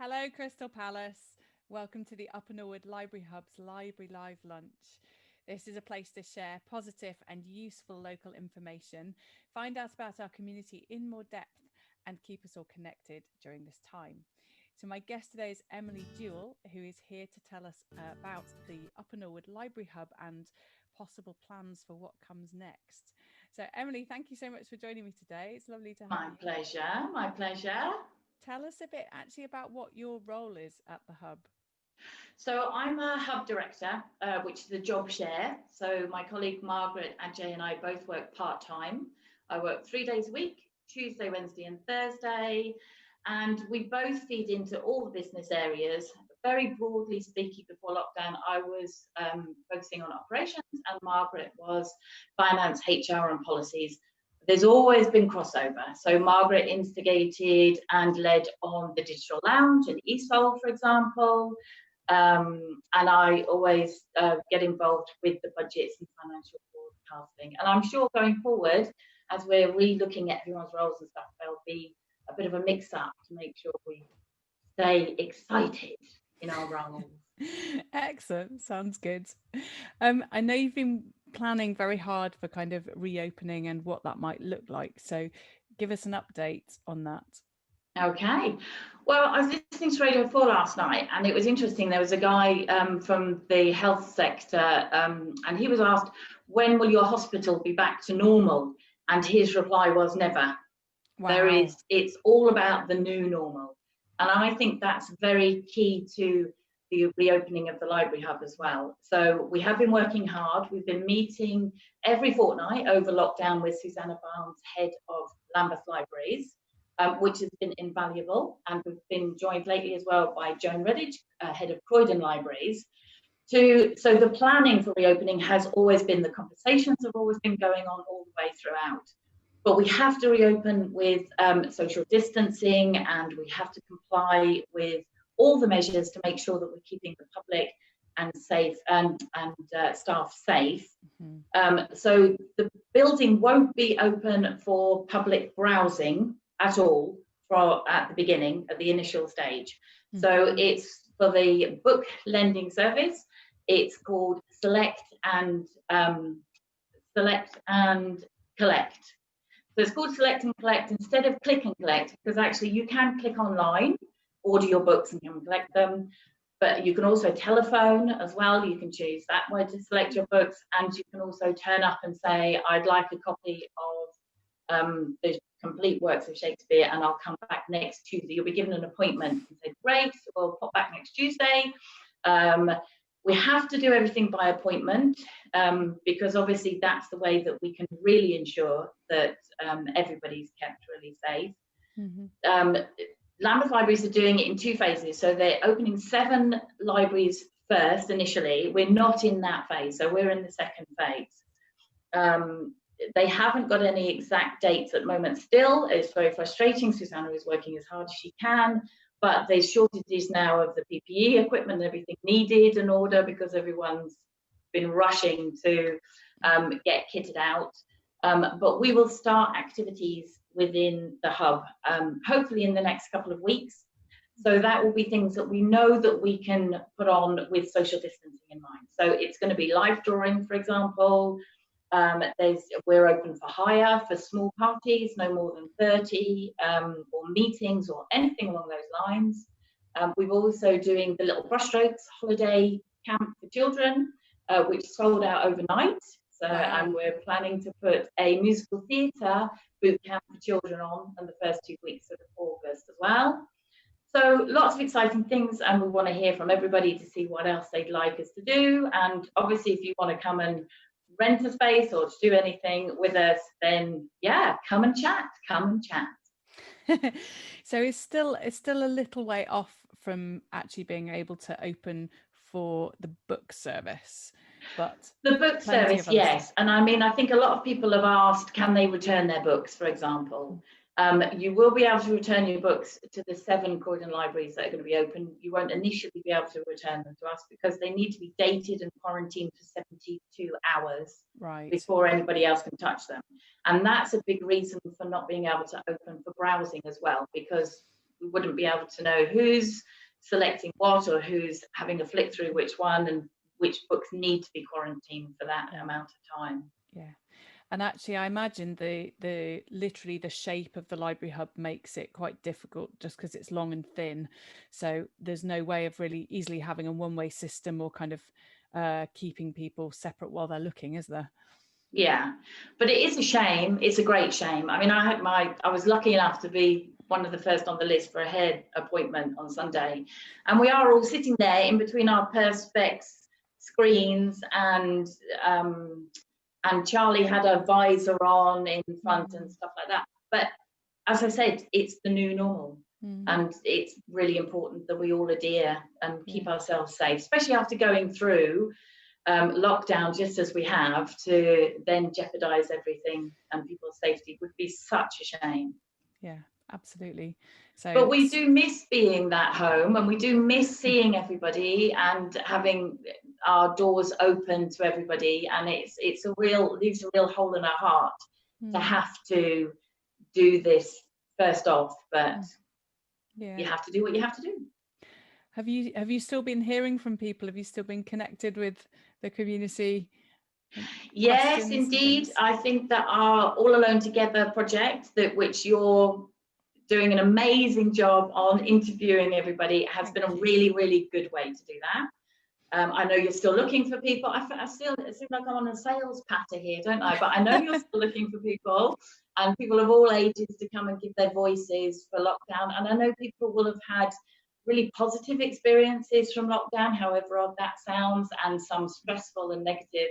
Hello, Crystal Palace. Welcome to the Upper Norwood Library Hub's Library Live Lunch. This is a place to share positive and useful local information, find out about our community in more depth, and keep us all connected during this time. So, my guest today is Emily Jewell, who is here to tell us about the Upper Norwood Library Hub and possible plans for what comes next. So, Emily, thank you so much for joining me today. It's lovely to have My you. pleasure. My pleasure. Tell us a bit actually about what your role is at the Hub. So I'm a hub director, which is a job share. So my colleague Margaret, Ajay, and I both work part time. I work 3 days a week, Tuesday, Wednesday, and Thursday. And we both feed into all the business areas. Very broadly speaking, before lockdown, I was focusing on operations, and Margaret was finance, HR, and policies. There's always been crossover. So Margaret instigated and led on the digital lounge in Eastfold, for example. And I always get involved with the budgets and financial forecasting. And I'm sure going forward, as we're re-looking at everyone's roles and stuff, there'll be a bit of a mix-up to make sure we stay excited in our roles. Excellent. Sounds good. I know you've been planning very hard for kind of reopening and what that might look like. So give us an update on that. Okay. Well, I was listening to Radio 4 last night, and it was interesting. There was a guy from the health sector, and he was asked, when will your hospital be back to normal? And his reply was never. Wow. It's all about the new normal. And I think that's very key to the reopening of the library hub as well. So we have been working hard. We've been meeting every fortnight over lockdown with Susanna Barnes, head of Lambeth Libraries, which has been invaluable. And we've been joined lately as well by Joan Redditch, head of Croydon Libraries. So the planning for reopening has always been, the conversations have always been going on all the way throughout. But we have to reopen with social distancing, and we have to comply with all the measures to make sure that we're keeping the public and safe and staff safe. So the building won't be open for public browsing at all at the beginning, at the initial stage. So it's for the book lending service. It's called Select and Collect. So it's called Select and Collect instead of Click and Collect, because actually you can click online, order your books and come and collect them. But you can also telephone as well. You can choose that way to select your books, and you can also turn up and say, I'd like a copy of the complete works of Shakespeare, and I'll come back next Tuesday. You'll be given an appointment and say, great, we'll pop back next Tuesday. We have to do everything by appointment, because obviously that's the way that we can really ensure that everybody's kept really safe. Lambeth Libraries are doing it in 2 phases. So they're opening 7 libraries first initially. We're not in that phase, so we're in the second phase. They haven't got any exact dates at the moment still. It's very frustrating. Susanna is working as hard as she can, but there's shortages now of the PPE equipment and everything needed in order, because everyone's been rushing to get kitted out. But we will start activities within the hub, hopefully in the next couple of weeks. So that will be things that we know that we can put on with social distancing in mind. So it's going to be live drawing, for example. We're open for hire for small parties, no more than 30, or meetings or anything along those lines. We're also doing the Little Brushstrokes holiday camp for children, which sold out overnight. So, and we're planning to put a musical theatre boot camp for children on in the first 2 weeks of August as well. So lots of exciting things, and we want to hear from everybody to see what else they'd like us to do. And obviously, if you want to come and rent a space or to do anything with us, then yeah, come and chat. So it's still a little way off from actually being able to open for the book service, but the book service, yes. And I mean, I think a lot of people have asked, can they return their books, for example? You will be able to return your books to the 7 Croydon libraries that are going to be open. You won't initially be able to return them to us because they need to be dated and quarantined for 72 hours before anybody else can touch them. And that's a big reason for not being able to open for browsing as well, because we wouldn't be able to know who's selecting what, or who's having a flick through which one, and which books need to be quarantined for that amount of time. Yeah. And actually, I imagine the literally the shape of the library hub makes it quite difficult, just because it's long and thin. So there's no way of really easily having a one-way system, or kind of keeping people separate while they're looking, is there? Yeah, but it is a shame. It's a great shame. I mean, I was lucky enough to be one of the first on the list for a hair appointment on Sunday, and we are all sitting there in between our perspex screens, and Charlie had a visor on in front and stuff like that. But as I said, it's the new normal. And it's really important that we all adhere and keep ourselves safe, especially after going through lockdown just as we have, to then jeopardize everything and people's safety would be such a shame. Yeah, absolutely. So, but we do miss being that home, and we do miss seeing everybody and having our doors open to everybody, and it's a real leaves a real hole in our heart to have to do this first off, but you have to do what you have to do. Have you still been hearing from people? Have you still been connected with the community? Yes, indeed. I think that our All Alone Together project, which you're doing an amazing job on interviewing everybody, has been a really, really good way to do that. I know you're still looking for people. I still, it seems like I'm on a sales patter here, don't I? But I know you're still looking for people, and people of all ages to come and give their voices for lockdown. And I know people will have had really positive experiences from lockdown, however odd that sounds, and some stressful and negative.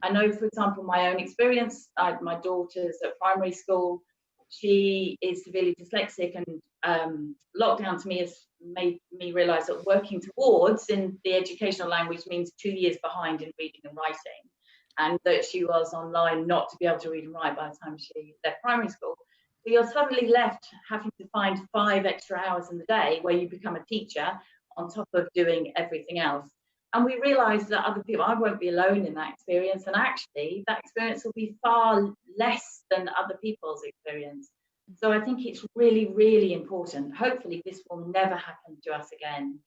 I know, for example, my own experience, my daughter's at primary school. She is severely dyslexic, and lockdown to me has made me realise that working towards in the educational language means 2 years behind in reading and writing, and that she was online not to be able to read and write by the time she left primary school. So you're suddenly left having to find 5 extra hours in the day where you become a teacher on top of doing everything else. And we realised that other people, I won't be alone in that experience, and actually that experience will be far less than other people's experience. So I think it's really, really important. Hopefully this will never happen to us again.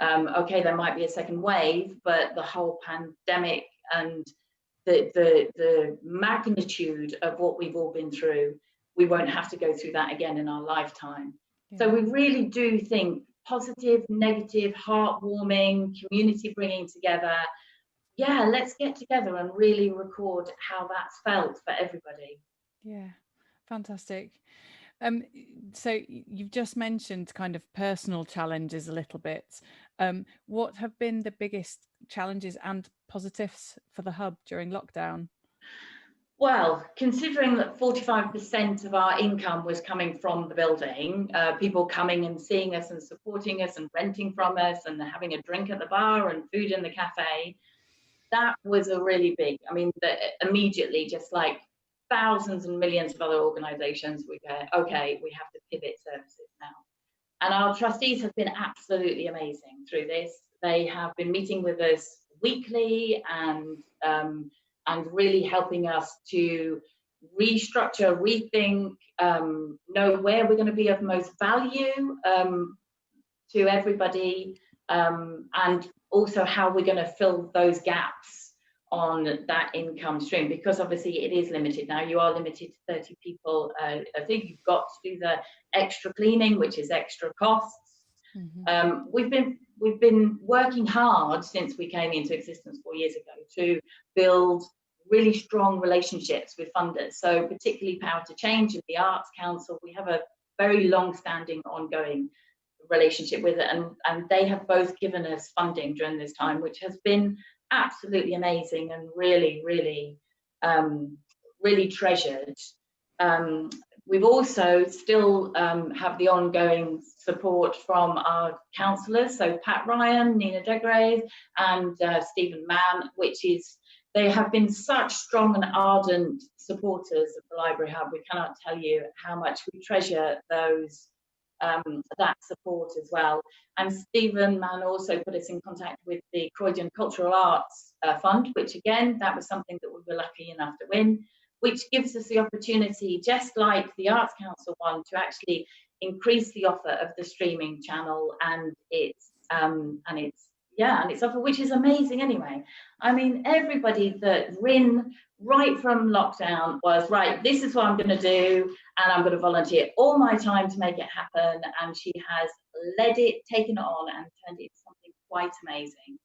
Okay, there might be a second wave, but the whole pandemic and the magnitude of what we've all been through, we won't have to go through that again in our lifetime. So we really do think positive, negative, heartwarming, community bringing together. Yeah, let's get together and really record how that's felt for everybody. Yeah, fantastic. So you've just mentioned kind of personal challenges a little bit. What have been the biggest challenges and positives for the hub during lockdown? Well, considering that 45% of our income was coming from the building, people coming and seeing us and supporting us and renting from us and having a drink at the bar and food in the cafe, that was a really big, I mean, immediately, just like thousands and millions of other organisations, we go, okay, we have to pivot services now. And our trustees have been absolutely amazing through this. They have been meeting with us weekly and really helping us to restructure, rethink, know where we're going to be of most value to everybody, and also how we're going to fill those gaps on that income stream, because obviously it is limited now. You are limited to 30 people. I think you've got to do the extra cleaning, which is extra costs. We've been working hard since we came into existence 4 years ago to build really strong relationships with funders. So particularly Power to Change and the Arts Council, we have a very long-standing, ongoing relationship with it, and they have both given us funding during this time, which has been absolutely amazing and really, really, really treasured. We've also still have the ongoing support from our councillors, so Pat Ryan, Nina Degrave, and Stephen Mann, which is, they have been such strong and ardent supporters of the Library Hub. We cannot tell you how much we treasure those, that support as well. And Stephen Mann also put us in contact with the Croydon Cultural Arts Fund, which again, that was something that we were lucky enough to win, which gives us the opportunity, just like the Arts Council one, to actually increase the offer of the streaming channel and its offer, which is amazing anyway. I mean, everybody that Rin, right from lockdown, was right, this is what I'm going to do, and I'm going to volunteer all my time to make it happen. And she has led it, taken it on, and turned it into something quite amazing.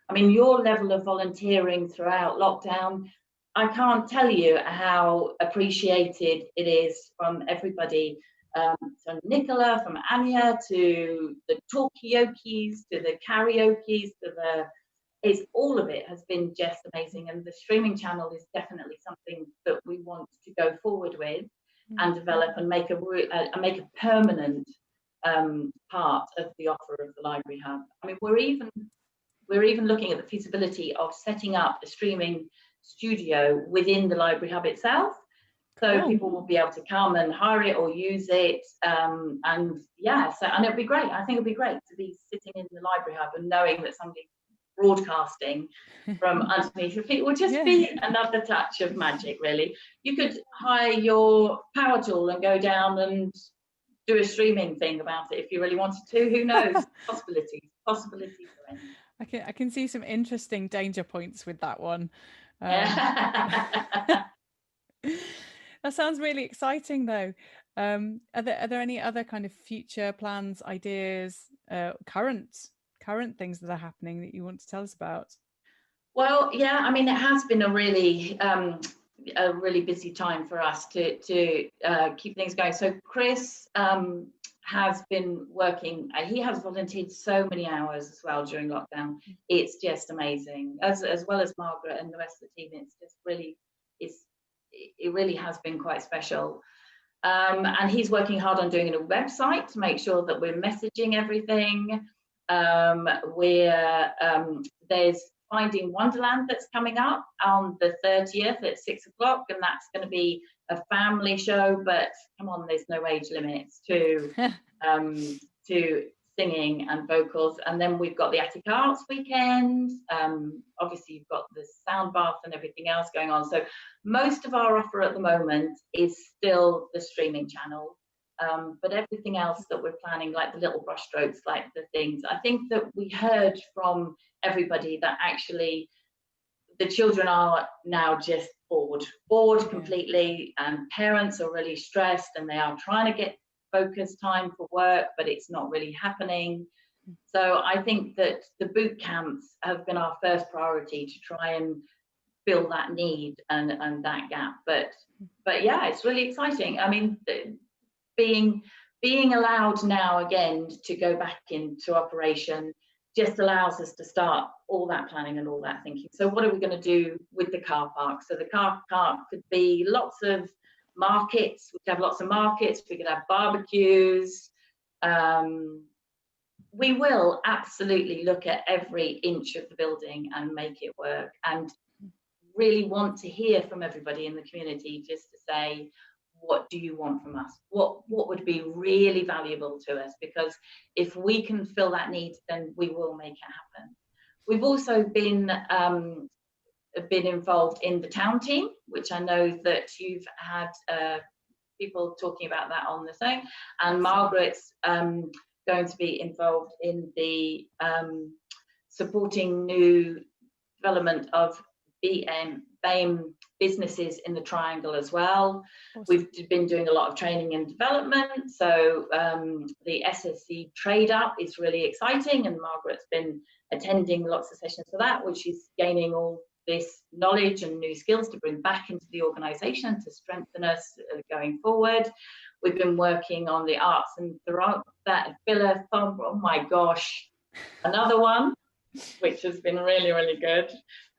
I mean, your level of volunteering throughout lockdown, I can't tell you how appreciated it is from everybody. From Nicola, from Anya, to the talkies, to the karaoke's, to all of it has been just amazing. And the streaming channel is definitely something that we want to go forward with and develop and make a permanent part of the offer of the Library Hub. I mean, we're even looking at the feasibility of setting up a streaming studio within the Library Hub itself. So people will be able to come and hire it or use it. And it'd be great. I think it'd be great to be sitting in the Library Hub and knowing that somebody's broadcasting from underneath your feet. It would just be another touch of magic, really. You could hire your power tool and go down and do a streaming thing about it if you really wanted to. Who knows? Possibilities are endless. I can see some interesting danger points with that one. That sounds really exciting, though. Are there any other kind of future plans, ideas, current things that are happening that you want to tell us about? Well, yeah, I mean, it has been a really busy time for us to keep things going. So Chris has been working. He has volunteered so many hours as well during lockdown. It's just amazing, as well as Margaret and the rest of the team. It's just really, it really has been quite special. And he's working hard on doing a website to make sure that we're messaging everything. There's Finding Wonderland that's coming up on the 30th at 6 o'clock, and that's going to be a family show, but come on, there's no age limits to singing and vocals. And then we've got the Attic Arts weekend. Obviously you've got the sound bath and everything else going on. So most of our offer at the moment is still the streaming channel. But everything else that we're planning, like the little brushstrokes, like the things, I think that we heard from everybody that actually the children are now just bored completely, and parents are really stressed and they are trying to get focus time for work, but it's not really happening. So I think that the boot camps have been our first priority to try and fill that need and that gap. But yeah, it's really exciting. I mean, being allowed now again to go back into operation just allows us to start all that planning and all that thinking. So what are we going to do with the car park? So the car park could be lots of markets. We could have lots of markets. We could have barbecues. We will absolutely look at every inch of the building and make it work, and really want to hear from everybody in the community just to say, what do you want from us? What would be really valuable to us? Because if we can fill that need, then we will make it happen. We've also been involved in the town team, which I know that you've had people talking about that on the thing, and Margaret's going to be involved in the supporting new development of BAME businesses in the Triangle as well. Awesome. We've been doing a lot of training and development. So the SSC Trade Up is really exciting, and Margaret's been attending lots of sessions for that, which is gaining all this knowledge and new skills to bring back into the organisation to strengthen us going forward. We've been working on the arts and that Philathon. Oh my gosh, another one, which has been really, really good.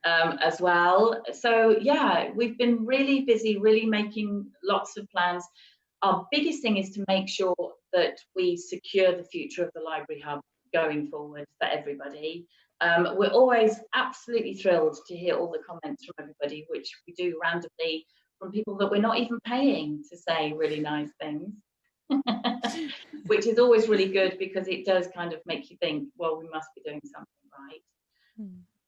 As well. So yeah, we've been really busy, really making lots of plans. Our biggest thing is to make sure that we secure the future of the Library Hub going forward for everybody. We're always absolutely thrilled to hear all the comments from everybody, which we do randomly from people that we're not even paying to say really nice things, which is always really good, because it does kind of make you think, well, we must be doing something right.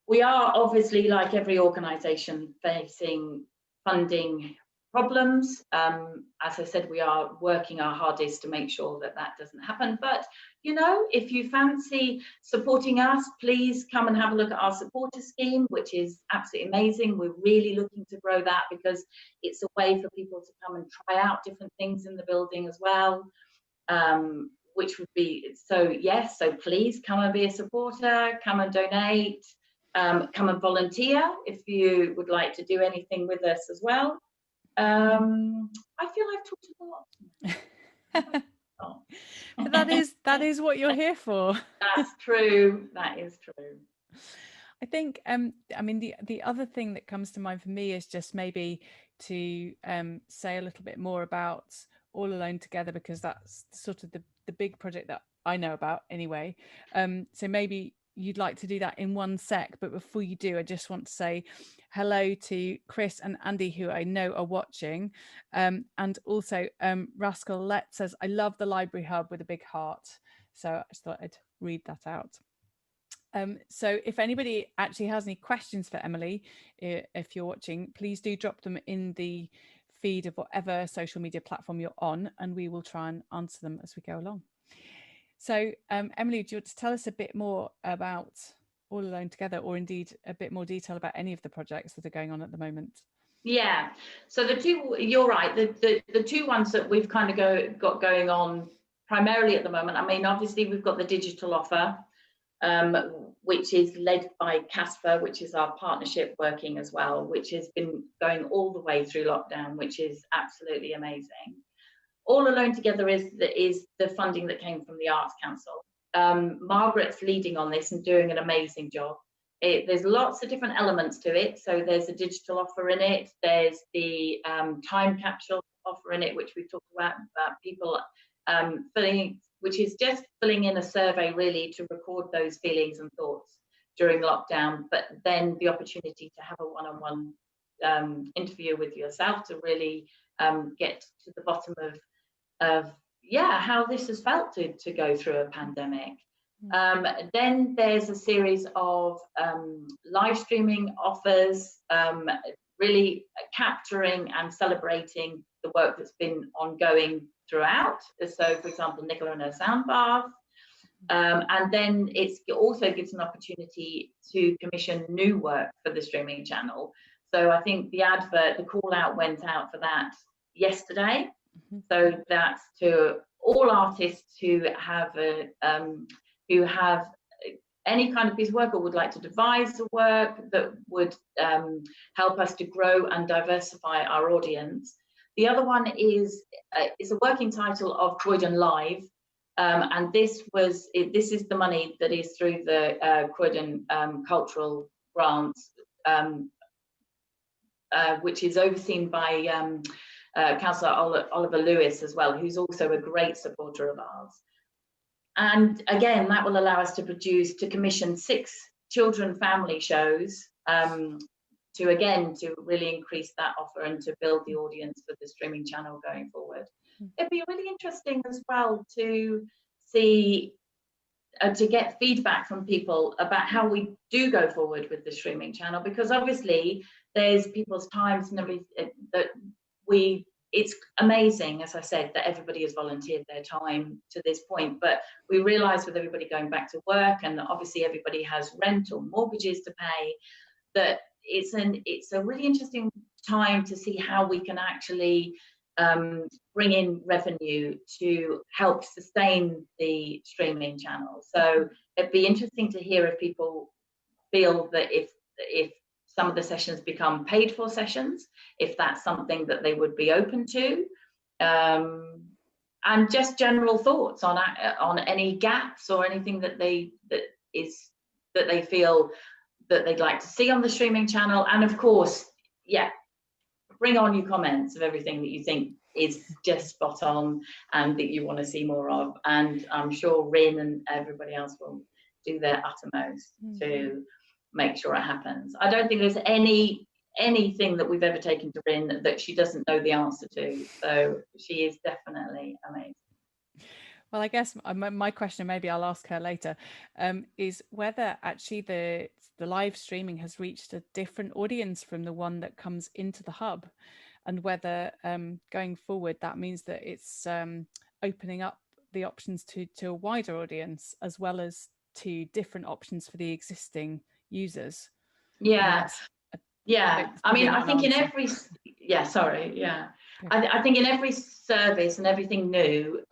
We are obviously, like every organisation, facing funding problems. As I said, we are working our hardest to make sure that that doesn't happen. But, you know, if you fancy supporting us, please come and have a look at our supporter scheme, which is absolutely amazing. We're really looking to grow that because it's a way for people to come and try out different things in the building as well. Which would be, so yes, so please come and be a supporter, come and donate, come and volunteer if you would like to do anything with us as well. I feel I've talked a lot. But that is what you're here for. That's true. That is true. I think I mean the other thing that comes to mind for me is just maybe to say a little bit more about All Alone Together, because that's sort of the big project that I know about anyway. So maybe you'd like to do that in one sec, but before you do, I just want to say hello to Chris and Andy, who I know are watching, and also Rascal Let says, I love the library hub with a big heart. So I just thought I'd read that out. So if anybody actually has any questions for Emily, if you're watching, please do drop them in the feed of whatever social media platform you're on, and we will try and answer them as we go along. So Emily, do you want to tell us a bit more about All Alone Together, or indeed a bit more detail about any of the projects that are going on at the moment? Yeah, so the two, you're right, the two ones that we've kind of got going on primarily at the moment, I mean, obviously we've got the digital offer, which is led by Casper, which is our partnership working as well, which has been going all the way through lockdown, which is absolutely amazing. All Alone Together is the funding that came from the Arts Council. Margaret's leading on this and doing an amazing job. There's lots of different elements to it. So there's a digital offer in it. There's the time capsule offer in it, which we've talked about people filling, which is just filling in a survey really to record those feelings and thoughts during lockdown, but then the opportunity to have a one-on-one interview with yourself to really get to the bottom of how this has felt to go through a pandemic. Then there's a series of live streaming offers, really capturing and celebrating the work that's been ongoing throughout. So, for example, Nicola and her sound bath. And then it also gives an opportunity to commission new work for the streaming channel. So I think the call out went out for that yesterday. So that's to all artists who have any kind of piece of work or would like to devise a work that would help us to grow and diversify our audience. The other one is a working title of Croydon Live, and this is the money that is through the Croydon Cultural Grants, which is overseen by Councillor Oliver Lewis as well, who's also a great supporter of ours. And again, that will allow us to commission 6 children family shows to really increase that offer and to build the audience for the streaming channel going forward. It'd be really interesting as well to see, to get feedback from people about how we do go forward with the streaming channel, because obviously there's people's times and everything that it's amazing, as I said, that everybody has volunteered their time to this point, but we realise with everybody going back to work and obviously everybody has rent or mortgages to pay, that it's a really interesting time to see how we can actually bring in revenue to help sustain the streaming channel. So it'd be interesting to hear if people feel that if some of the sessions become paid for sessions, if that's something that they would be open to, and just general thoughts on any gaps or anything that they feel that they'd like to see on the streaming channel. And of course, bring on your comments of everything that you think is just spot on and that you want to see more of. And I'm sure Rin and everybody else will do their uttermost to make sure it happens. I don't think there's anything that we've ever taken to Rin that she doesn't know the answer to. So she is definitely amazing. Well, I guess my question, maybe I'll ask her later, is whether actually the live streaming has reached a different audience from the one that comes into the hub. and whether going forward that means that it's opening up the options to a wider audience as well as to different options for the existing users. Yeah. I mean, I think in every, I think in every service and everything new,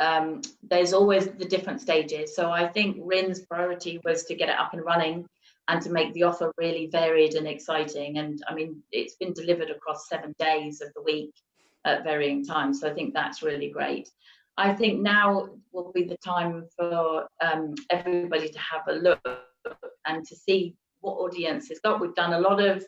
there's always the different stages. So I think Rin's priority was to get it up and running and to make the offer really varied and exciting. And I mean, it's been delivered across 7 days of the week at varying times. So I think that's really great. I think now will be the time for everybody to have a look and to see what audience it's got. We've done a lot of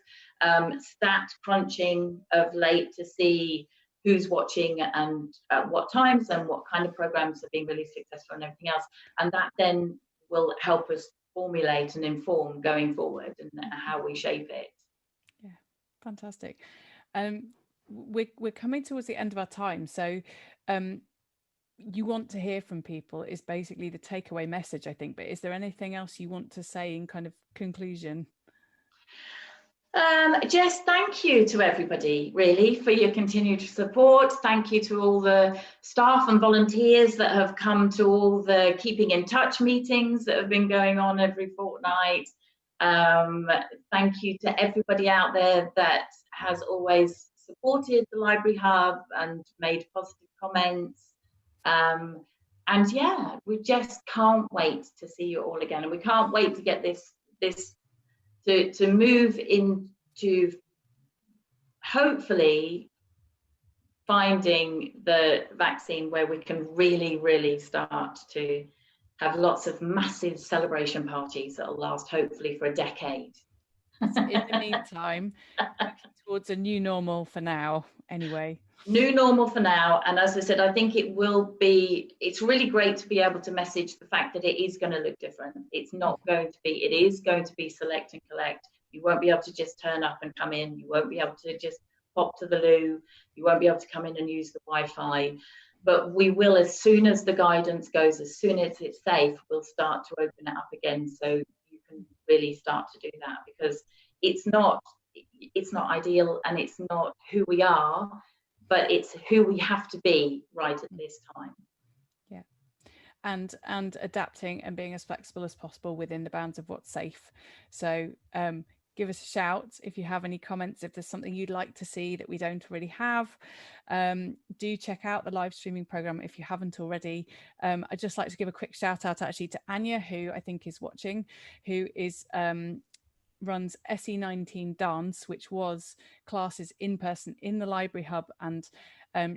stat crunching of late to see who's watching and at what times and what kind of programs have been really successful and everything else. And that then will help us formulate and inform going forward and how we shape it. Yeah, fantastic. We're coming towards the end of our time. So you want to hear from people is basically the takeaway message, I think. But is there anything else you want to say in kind of conclusion? Just thank you to everybody, really, for your continued support. Thank you to all the staff and volunteers that have come to all the keeping in touch meetings that have been going on every fortnight. Thank you to everybody out there that has always supported the Library Hub and made positive comments. And yeah, we just can't wait to see you all again, and we can't wait to get this to move into hopefully finding the vaccine where we can really start to have lots of massive celebration parties that will last hopefully for a decade. In the meantime, working towards a new normal for now anyway. New normal for now. And as I said, I think it's really great to be able to message the fact that it is going to look different. It's not going to be, it is going to be select and collect. You won't be able to just turn up and come in. You won't be able to just pop to the loo. You won't be able to come in and use the Wi-Fi. But we will, as soon as the guidance goes, as soon as it's safe, we'll start to open it up again. So you can really start to do that, because it's not ideal and it's not who we are, but it's who we have to be right at this time. Yeah, and adapting and being as flexible as possible within the bounds of what's safe. So give us a shout if you have any comments, if there's something you'd like to see that we don't already have. Do check out the live streaming program if you haven't already. I'd just like to give a quick shout out actually to Anya, who I think is watching, who is runs SE19 Dance, which was classes in person in the Library Hub, and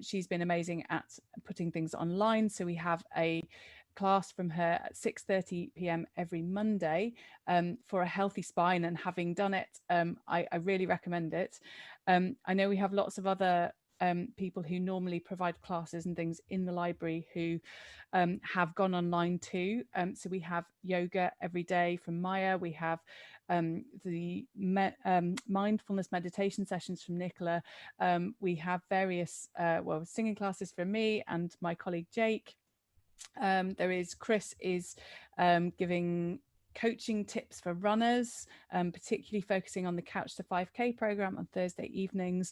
she's been amazing at putting things online. So we have a class from her at 6:30 p.m. every Monday for a healthy spine, and having done it, I really recommend it. I know we have lots of other people who normally provide classes and things in the library who have gone online too. So we have yoga every day from Maya. We have the mindfulness meditation sessions from Nicola. We have various singing classes from me and my colleague Jake. There is Chris is giving coaching tips for runners, particularly focusing on the Couch to 5K program on Thursday evenings.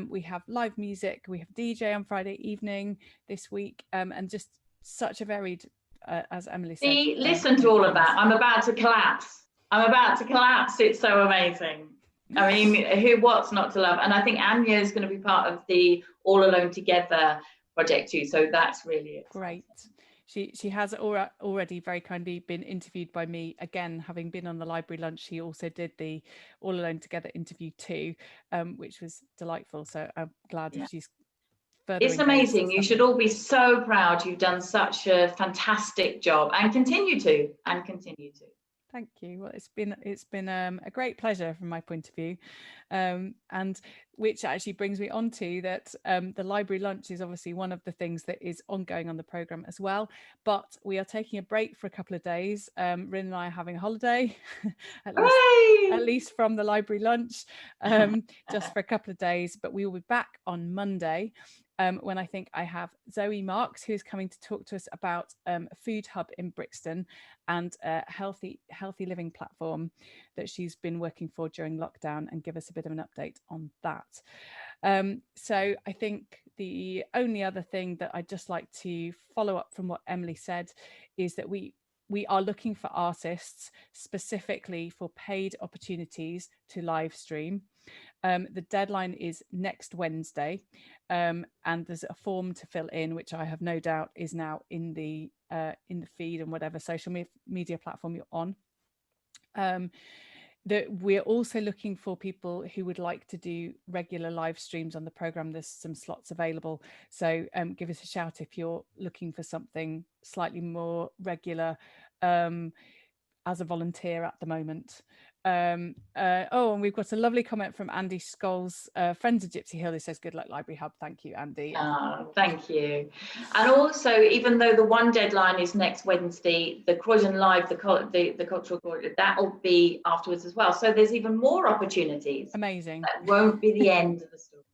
We have live music, we have DJ on Friday evening this week, and just such a varied, as Emily said. Listen to all of that. I'm about to collapse. It's so amazing. I mean, what's not to love? And I think Anya is going to be part of the All Alone Together project too. So that's really exciting. Great. She has already very kindly been interviewed by me. Again, having been on the library lunch, she also did the All Alone Together interview too, which was delightful. So I'm glad if she's further. It's amazing. You should all be so proud. You've done such a fantastic job and continue to. Thank you. Well, it's been a great pleasure from my point of view, and which actually brings me on to that the library lunch is obviously one of the things that is ongoing on the programme as well, but we are taking a break for a couple of days. Rin and I are having a holiday, at least from the library lunch, just for a couple of days, but we will be back on Monday. when I think I have Zoe Marks, who is coming to talk to us about a food hub in Brixton and a healthy living platform that she's been working for during lockdown, and give us a bit of an update on that. So I think the only other thing that I'd just like to follow up from what Emily said is that we are looking for artists specifically for paid opportunities to live stream. The deadline is next Wednesday, and there's a form to fill in, which I have no doubt is now in the feed and whatever social media platform you're on. That we're also looking for people who would like to do regular live streams on the program. There's some slots available, so give us a shout if you're looking for something slightly more regular as a volunteer at the moment. And we've got a lovely comment from Andy Scholes, friends of Gypsy Hill, who says good luck Library Hub. Thank you, Andy. Thank you. And also, even though the one deadline is next Wednesday, the Croydon Live, the cultural coordinator, that'll be afterwards as well, so there's even more opportunities. Amazing. That won't be the end of the story.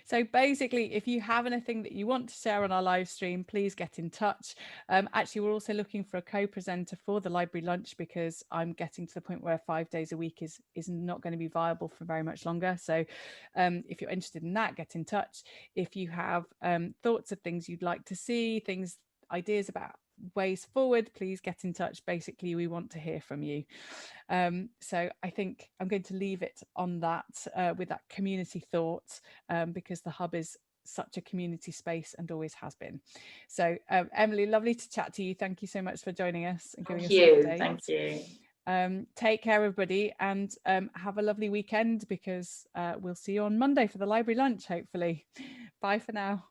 So basically, if you have anything that you want to share on our live stream, please get in touch. Actually, we're also looking for a co-presenter for the library lunch, because I'm getting to the point where 5 days a week is not going to be viable for very much longer. So if you're interested in that, get in touch. If you have thoughts of things you'd like to see, ideas about ways forward, please get in touch. Basically, we want to hear from you. So I think I'm going to leave it on that with that community thought, because the hub is such a community space and always has been. So Emily, lovely to chat to you. Thank you so much for joining us and giving us an update. Thank you. Take care, everybody, and have a lovely weekend, because we'll see you on Monday for the library lunch, hopefully. Bye for now.